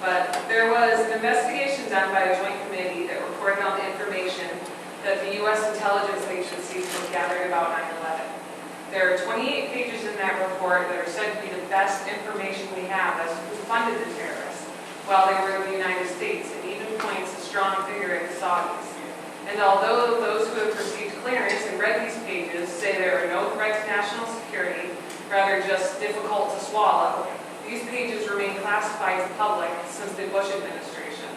but there was an investigation done by a joint committee that reported on the information that the U.S. intelligence agencies had gathered about 9/11. There are 28 pages in that report that are said to be the best information we have as to who funded the terrorists while they were in the United States, and even points a strong finger at the Saudis. And although those who have received clearance and read these pages say there are no threat to national security, rather just difficult to swallow, these pages remain classified to the public since the Bush administration.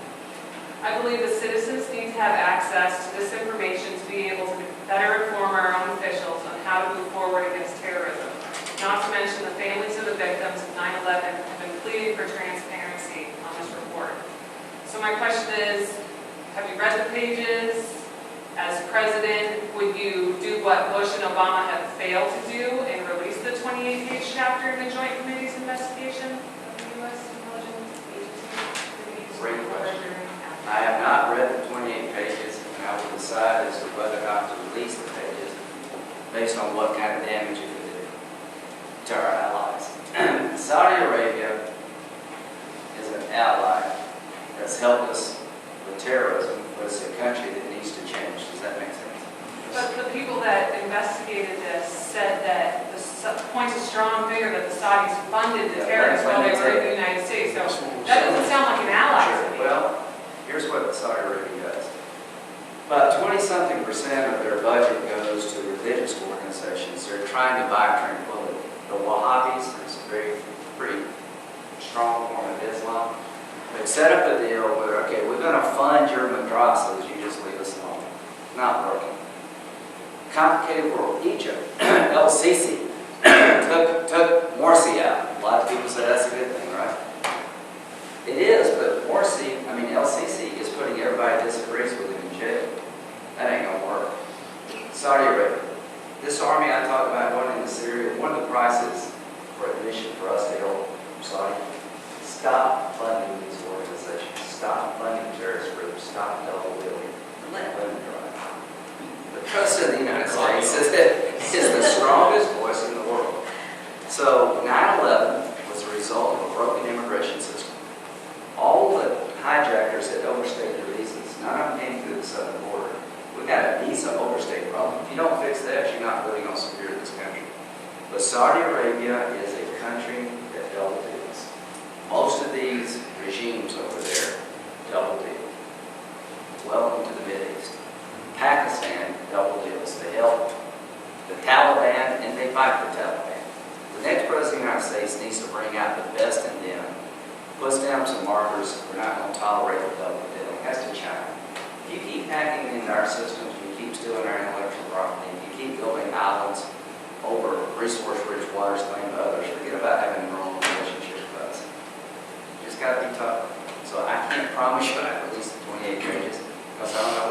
I believe the citizens need to have access to this information to be able to better inform our own officials on how to move forward against terrorism. Not to mention the families of the victims of 9/11 have been pleading for transparency on this report. So my question is, have you read the pages? As president, would you do what Bush and Obama have failed to do and release the 28-page chapter in the Joint Committee's investigation of the U.S. intelligence agency? Great question. I have not read the 28 pages, and I will decide as to whether or not to release the pages based on what kind of damage it could do to our allies. Saudi Arabia is an ally that's helped us with terrorism, but it's a country that needs to change. Does that make sense? But the people that investigated this said that points a strong finger that the Saudis funded the terrorists while they were in the United States. So that doesn't sound like an ally to me. Well, here's what Saudi Arabia does. About 20-something% of their budget goes to religious organizations. They're trying to buy tranquility. The Wahhabis, there's a pretty strong form of Islam. They've set up a deal where, okay, we're going to fund your madrasas, you just leave us alone. Not working. Complicated world. Egypt, El-Sisi took Morsi out. A lot of people say that's a good thing, right? It is, but El-Sisi is putting everybody that disagrees with him in jail. That ain't gonna work. Saudi Arabia. This army I talked about going into Syria, one of the prices for admission for us to help Saudi, stop funding these organizations, stop funding terrorist groups, stop double billing, and let women drive. The President of the United States is the strongest voice in the world. So 9/11 was a result of a broken immigration system. All the hijackers that overstayed their visas, none of them came through the southern border. We've got a visa overstay problem. If you don't fix that, you're not really going to secure this country. But Saudi Arabia is a country that double deals. Most of these regimes over there double deal. Welcome to the Mideast. Pakistan double deals. They help the Taliban and they fight the Taliban. The next president of the United States needs to bring out the best in them, puts down some markers. We're not going to tolerate the double dealing. That's to China. If you keep hacking into our systems, you keep stealing our intellectual property, if you keep building islands over resource-rich waters claimed to others, forget about having a normal relationship with us. You just got to be tough. So I can't promise you I release the 28 pages because I don't know